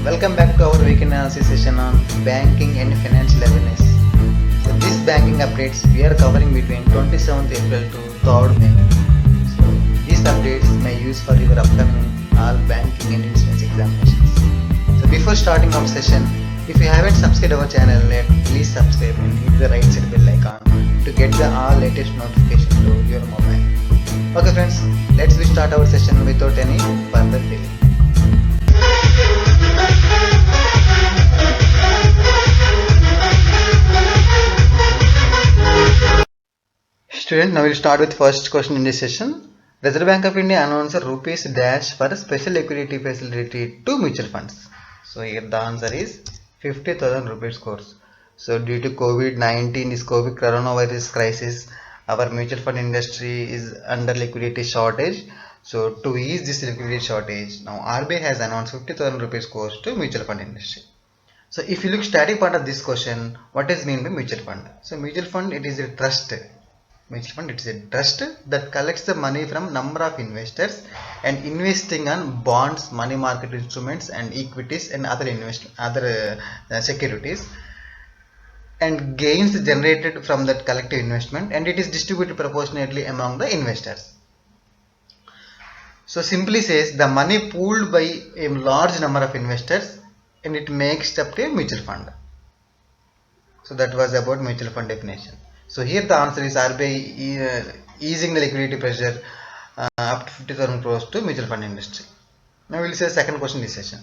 Welcome back to our weekend analysis session on banking and financial awareness. So this banking updates we are covering between 27th April to 3rd May. So these updates may use for your upcoming all banking and insurance examinations. So before starting our session, if you haven't subscribed our channel yet, please subscribe and hit the right side bell icon to get the all latest notification to your mobile. Okay friends, let's start our session without any further delay. Student, now we'll start with first question in this session. Reserve Bank of India announced rupees dash for a special liquidity facility to mutual funds. So here the answer is 50,000 rupees course. So due to COVID-19, this COVID coronavirus crisis, our mutual fund industry is under liquidity shortage. So to ease this liquidity shortage, now RBI has announced 50,000 rupees course to mutual fund industry. So if you look static part of this question, what is mean by mutual fund? So mutual fund, it is a trust. Mutual fund, it is a trust that collects the money from number of investors and investing on bonds, money market instruments and equities and other securities, and gains generated from that collective investment, and it is distributed proportionately among the investors. So simply says the money pooled by a large number of investors and it makes up a mutual fund. So that was about mutual fund definition. So here the answer is RBI easing the liquidity pressure up to 50,000 crores to mutual fund industry. Now we will say second question in this session.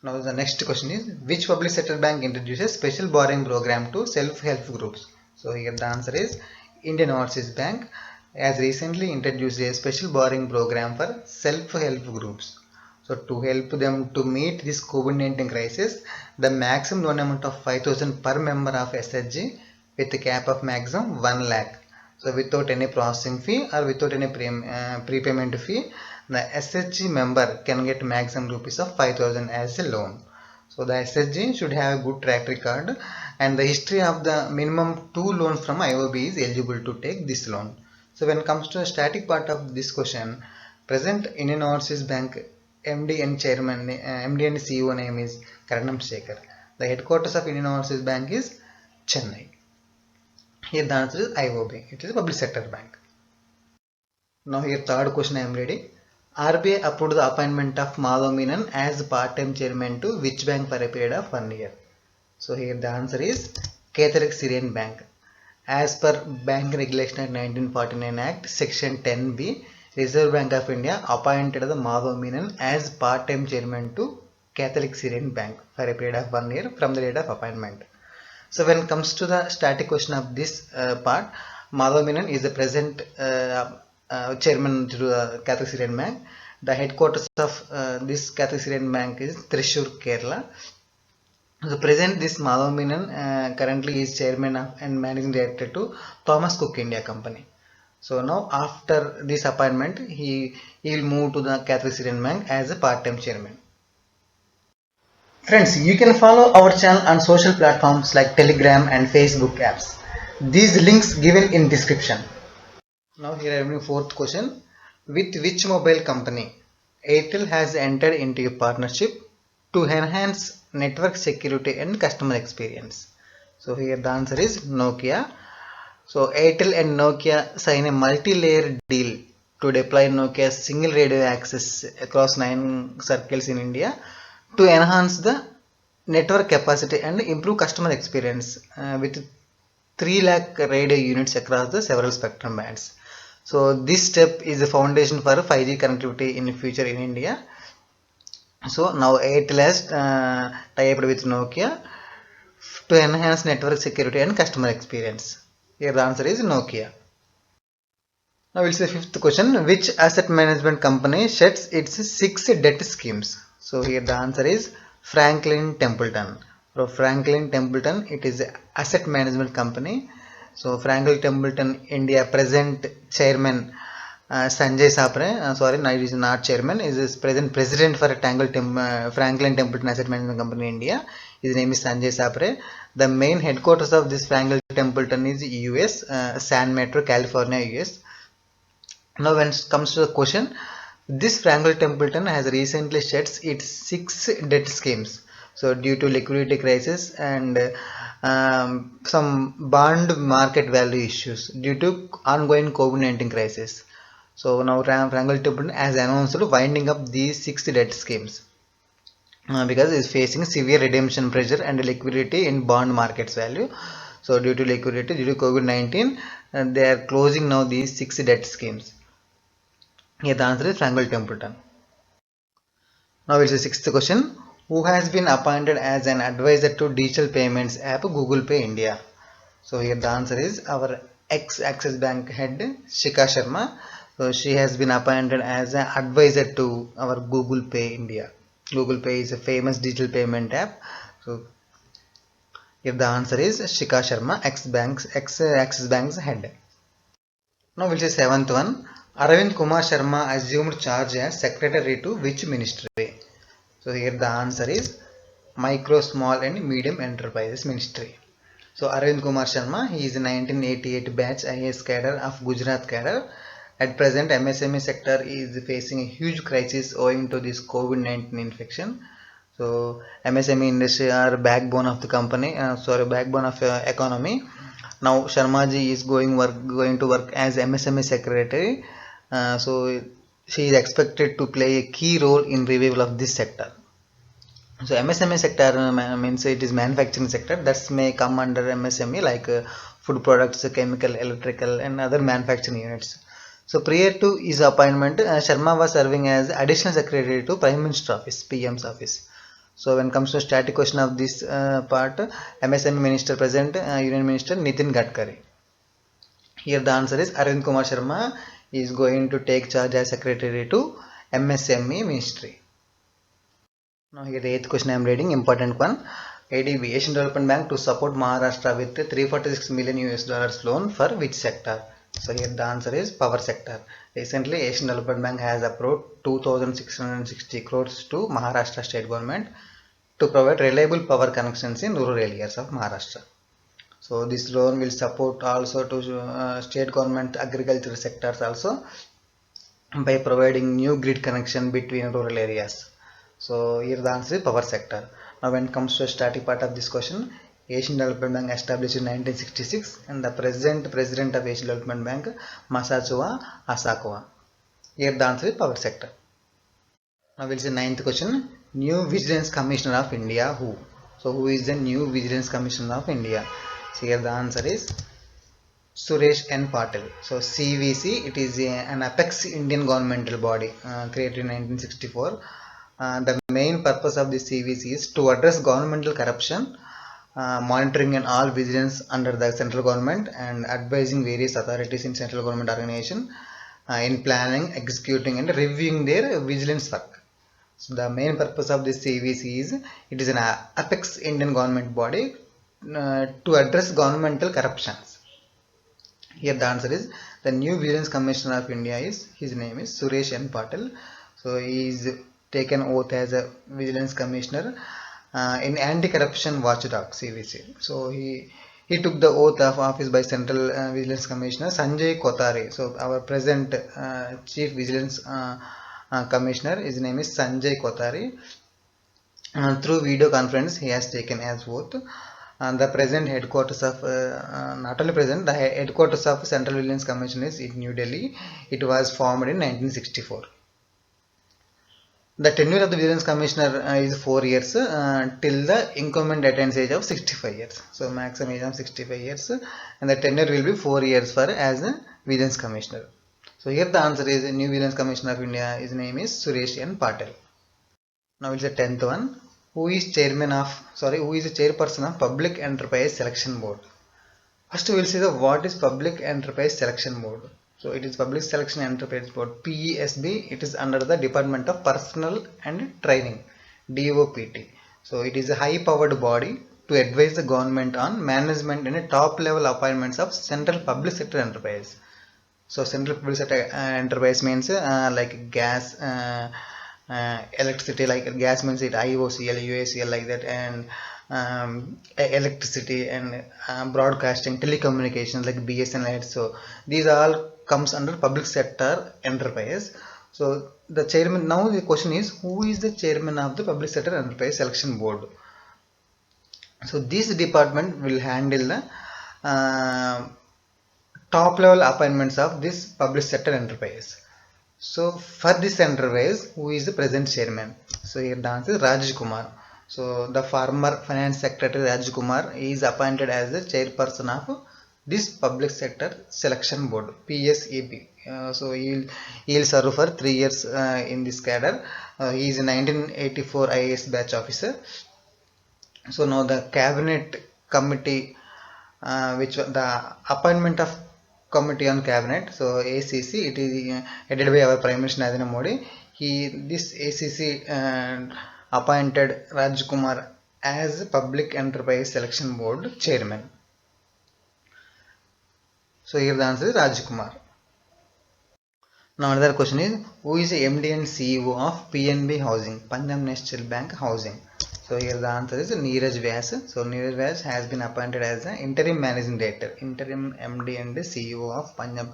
Now the next question is, which public sector bank introduces special borrowing program to self-help groups? So here the answer is Indian Overseas Bank has recently introduced a special borrowing program for self-help groups. So to help them to meet this COVID-19 crisis, the maximum loan amount of 5,000 per member of SHG with a cap of maximum 1 lakh. So without any processing fee or without any prepayment fee, the SHG member can get maximum rupees of 5,000 as a loan. So the SHG should have a good track record and the history of the minimum 2 loans from IOB is eligible to take this loan. So when it comes to the static part of this question, present Indian Overseas Bank MD and Chairman, MD and CEO name is Karanam Shekhar. The headquarters of Indian Overseas Bank is Chennai. Here the answer is IOB. It is a public sector bank. Now here third question I am ready. RBI approved the appointment of Madhav Menon as part-time chairman to which bank for a period of 1 year? So here the answer is Catholic Syrian Bank. As per Bank Regulation Act 1949 Act, Section 10B, Reserve Bank of India appointed the Madhav Menon as part-time chairman to Catholic Syrian Bank for a period of 1 year from the date of appointment. So when it comes to the static question of this part, Madhav Menon is the present chairman to the Catholic Syrian Bank. The headquarters of this Catholic Syrian Bank is Thrissur, Kerala. So present this Madhav Menon currently is chairman of and managing director to Thomas Cook India Company. So now after this appointment, he will move to the Catholic Syrian Bank as a part-time chairman. Friends, you can follow our channel on social platforms like Telegram and Facebook apps. These links given in description. Now here I am fourth question. With which mobile company Airtel has entered into a partnership to enhance network security and customer experience? So here the answer is Nokia. So Airtel and Nokia sign a multi-layer deal to deploy Nokia's single radio access across 9 circles in India to enhance the network capacity and improve customer experience with 3 lakh radio units across the several spectrum bands. So this step is the foundation for 5G connectivity in the future in India. So now Airtel has tied up with Nokia to enhance network security and customer experience. Here the answer is Nokia. Now we'll see the fifth question. Which asset management company sheds its 6 debt schemes? So here the answer is Franklin Templeton. So Franklin Templeton, it is an asset management company. So Franklin Templeton India present chairman Sanjay Sapre, sorry, no, it is not chairman, is present president for Franklin Templeton Asset Management Company India. His name is Sanjay Sapre. The main headquarters of this Franklin Templeton is US, San Metro, California, US. Now when it comes to the question, This Franklin Templeton has recently shed its 6 debt schemes. So due to liquidity crisis and some bond market value issues due to ongoing COVID-19 crisis. So now Franklin Templeton has announced winding up these 6 debt schemes because it's facing severe redemption pressure and liquidity in bond markets value. So due to liquidity due to COVID-19, they are closing now these 6 debt schemes. Here the answer is Franklin Templeton. Now it's the sixth question. Who has been appointed as an advisor to digital payments app Google Pay India? So here the answer is our ex-Axis Bank head Shikha Sharma. So she has been appointed as an advisor to our Google Pay India. Google Pay is a famous digital payment app. So here the answer is Shikha Sharma, ex-Axis Bank's head. Now we'll say seventh one. Arvind Kumar Sharma assumed charge as secretary to which ministry? So here the answer is Micro, Small and Medium Enterprises Ministry. So Arvind Kumar Sharma, he is a 1988 batch IAS cadre of Gujarat cadre. At present, MSME sector is facing a huge crisis owing to this COVID-19 infection. So MSME industry are backbone of the company, backbone of economy. Now Sharmaji is going to work as MSME secretary. So she is expected to play a key role in revival of this sector. So MSME sector means it is manufacturing sector that may come under MSME like food products, chemical, electrical and other manufacturing units. So prior to his appointment, Sharma was serving as additional secretary to Prime Minister office, PM's office. So when it comes to static question of this part, MSME minister present, Union Minister Nitin Gadkari. Here the answer is Arvind Kumar Sharma is going to take charge as secretary to MSME ministry. Now here the eighth question I am reading, important one. ADB, Asian Development Bank, to support Maharashtra with 346 million US dollars loan for which sector? So here the answer is power sector. Recently Asian Development Bank has approved 2660 crores to Maharashtra state government to provide reliable power connections in rural areas of Maharashtra. So this loan will support also to state government agriculture sectors also by providing new grid connection between rural areas. So here the answer is power sector. Now when it comes to the static part of this question, Asian Development Bank established in 1966 and the present president of Asian Development Bank, Masachiwa Asakawa. Here the answer is power sector. Now we'll see ninth question. New Vigilance Commissioner of India who? So who is the new Vigilance Commissioner of India? So here the answer is Suresh N. Patil. So CVC, it is an apex Indian governmental body created in 1964. The main purpose of this CVC is to address governmental corruption, monitoring and all vigilance under the central government and advising various authorities in central government organization in planning, executing and reviewing their vigilance work. So the main purpose of this CVC is it is an apex Indian government body to address governmental corruptions. Here the answer is the new Vigilance Commissioner of India is his name is Suresh N. Patil. So he is taken oath as a Vigilance Commissioner in Anti-Corruption Watchdog CVC. So he took the oath of office by Central Vigilance Commissioner Sanjay Kothari. So our present Chief Vigilance Commissioner, his name is Sanjay Kothari. Through video conference he has taken as oath. The present headquarters of not only present, the headquarters of Central Vigilance Commission is in New Delhi. It was formed in 1964. The tenure of the Vigilance Commissioner is 4 years till the incumbent attains age of 65 years. So maximum age of 65 years and the tenure will be 4 years for as a Vigilance Commissioner. So here the answer is new Vigilance Commissioner of India. His name is Suresh N. Patil. Now it's the 10th one. Who is the chairperson of Public Enterprise Selection Board? First we will see what is Public Enterprise Selection Board. So it is Public Selection Enterprise Board, PESB. It is under the Department of Personnel and Training, DOPT. So it is a high powered body to advise the government on management and top level appointments of central public sector enterprise. So central public sector enterprise means like gas, electricity, like gas means it IOCL, UACL like that, and electricity and broadcasting, telecommunications like BSNL. So these all comes under public sector enterprise. So the chairman, now the question is, who is the chairman of the Public Sector Enterprise Selection Board? So this department will handle the top level appointments of this public sector enterprise. So for this enterprise, who is the present chairman? So here the answer is Rajesh Kumar. So the former finance secretary Rajesh Kumar is appointed as the chairperson of this public sector selection board, PSEB. So he'll serve for 3 years in this cadre. He is a 1984 IAS batch officer. So now the cabinet committee, which the appointment of committee on cabinet, so ACC, it is headed by our Prime Minister Narendra Modi. This ACC appointed Raj Kumar as Public Enterprise Selection Board chairman. So here the answer is Raj Kumar. Now another question is, who is the MD and CEO of PNB Housing, Punjab National Bank Housing? So here the answer is Neeraj Vyas. So Neeraj Vyas has been appointed as the interim managing director, interim MD and CEO of Punjab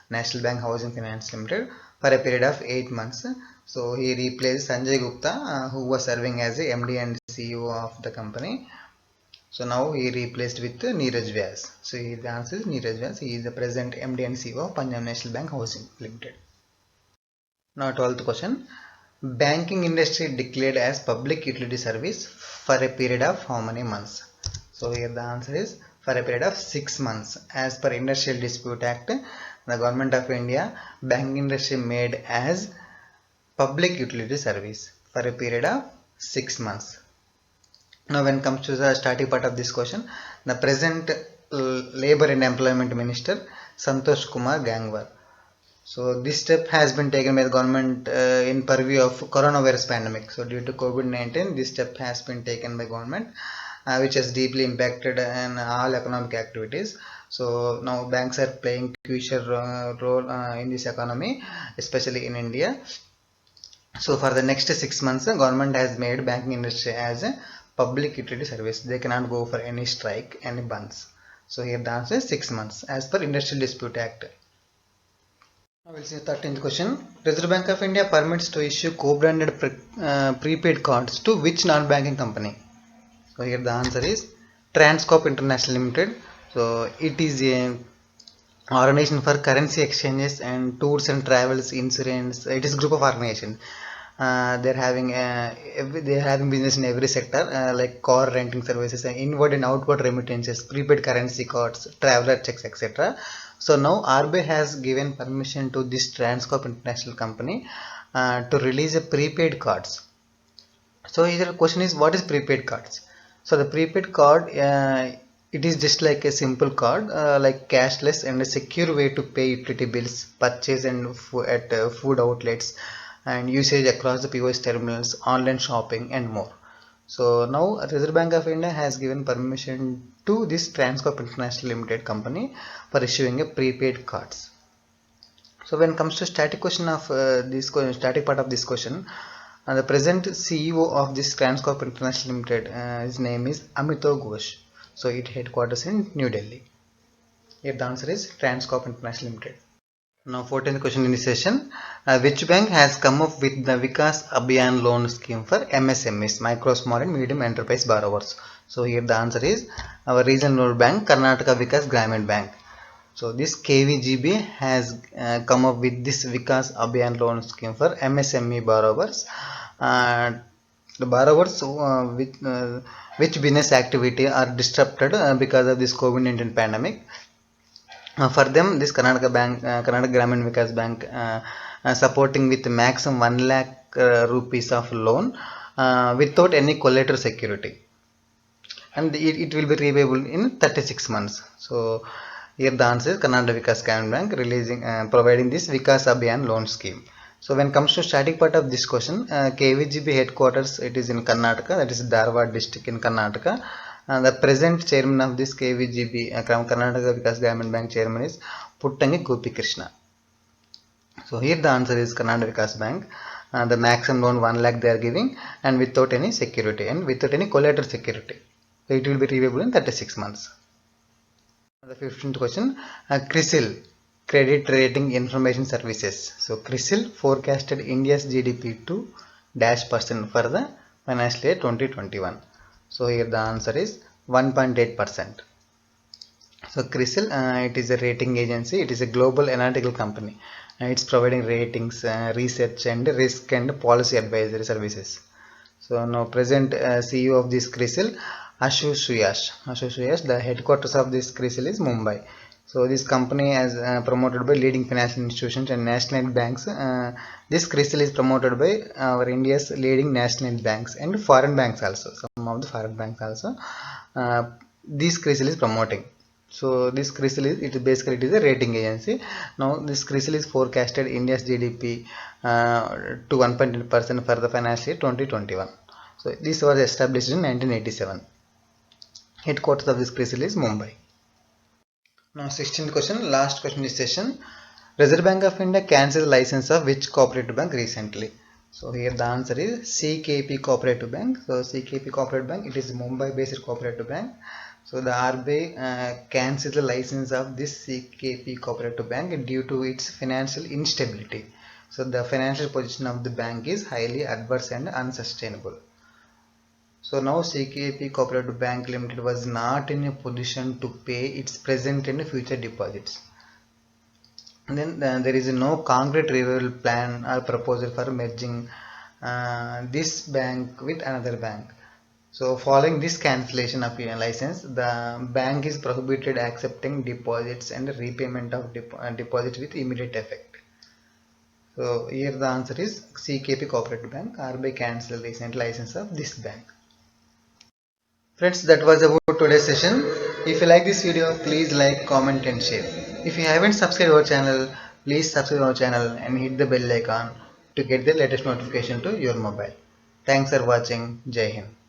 National Bank Housing Finance Limited for a period of 8 months. So he replaced Sanjay Gupta, who was serving as the MD and CEO of the company. So now he replaced with Neeraj Vyas. So the answer is Neeraj Vyas. He is the present MD and CEO of Punjab National Bank Housing Limited. Now 12th question. Banking industry declared as public utility service for a period of how many months? So here the answer is for a period of 6 months. As per Industrial Dispute Act, the Government of India, banking industry made as public utility service for a period of 6 months. Now when it comes to the starting part of this question, the present Labour and Employment Minister Santosh Kumar Gangwar. So this step has been taken by the government in purview of coronavirus pandemic. So due to COVID-19, this step has been taken by government, which has deeply impacted in all economic activities. So now banks are playing crucial role in this economy, especially in India. So for the next 6 months, the government has made banking industry as a public utility service. They cannot go for any strike, any bunds. So here the answer is 6 months as per Industrial Dispute Act. Now we'll see the 13th question. Reserve Bank of India permits to issue co-branded prepaid cards to which non-banking company? So here the answer is Transcorp International Limited. So it is a organization for currency exchanges and tours and travels insurance. It is a group of organization. They're having business in every sector, like car renting services, inward and outward remittances, prepaid currency cards, traveler checks, etc. So now RBI has given permission to this Transcorp International company to release a prepaid cards. So here the question is, what is prepaid cards? So the prepaid card, it is just like a simple card, like cashless and a secure way to pay utility bills, purchase and at food outlets, and usage across the POS terminals, online shopping and more. So now Reserve Bank of India has given permission to this Transcorp International Limited company for issuing a prepaid cards. So when it comes to static question of static part of this question, the present CEO of this Transcorp International Limited, his name is Amitav Ghosh. So it headquarters in New Delhi. Here the answer is Transcorp International Limited. Now 14th question in this session, which bank has come up with the Vikas Abhiyan loan scheme for MSMEs, micro, small and medium enterprise borrowers? So here the answer is our regional bank, Karnataka Vikas Gramin Bank. So this KVGB has come up with this Vikas Abhiyan loan scheme for MSME borrowers. The borrowers which business activity are disrupted because of this COVID-19 pandemic. For them, this Karnataka Bank, Karnataka Gramin Vikas Bank, supporting with maximum 1 lakh rupees of loan without any collateral security, and it will be repayable in 36 months. So here the answer is Karnataka Vikas Gramin Bank providing this Vikas Abhiyan loan scheme. So when it comes to static part of this question, KVGB headquarters, it is in Karnataka, that is Dharwad district in Karnataka. The present chairman of this KVGB, Karnataka Vikas Gramin Bank chairman is Puttangi Gopi Krishna. So here the answer is Karnataka Vikas Bank. The maximum loan 1 lakh they are giving, and without any security and without any collateral security. So it will be repayable in 36 months. The 15th question, CRISIL. Credit Rating Information Services. So CRISIL forecasted India's GDP to dash percent for the financial year 2021. So here the answer is 1.8%. So CRISIL, it is a rating agency. It is a global analytical company. It's providing ratings, research and risk and policy advisory services. So now present CEO of this CRISIL, Ashu Suyash. Ashu Suyash, the headquarters of this CRISIL is Mumbai. So this company is promoted by leading financial institutions and national banks. This CRISIL is promoted by our India's leading national banks and foreign banks also. Some of the foreign banks also. This CRISIL is promoting. So this CRISIL is it is a rating agency. Now this CRISIL is forecasted India's GDP to 1.8% for the financial year 2021. So this was established in 1987. Headquarters of this CRISIL is Mumbai. Now 16th question, last question in this session. Reserve Bank of India cancelled the license of which cooperative bank recently? So here the answer is CKP Cooperative Bank. So CKP Cooperative Bank, it is Mumbai based cooperative bank. So the RBI cancelled the license of this CKP Cooperative Bank due to its financial instability. So the financial position of the bank is highly adverse and unsustainable. So now CKP Cooperative Bank Limited was not in a position to pay its present and future deposits. And then there is no concrete revival plan or proposal for merging this bank with another bank. So following this cancellation of a license, the bank is prohibited accepting deposits and repayment of deposits with immediate effect. So here the answer is CKP Cooperative Bank. RBI cancelled recent license of this bank. Friends, that was about today's session. If you like this video, please like, comment and share. If you haven't subscribed our channel, please subscribe our channel and hit the bell icon to get the latest notification to your mobile. Thanks for watching. Jai Hind.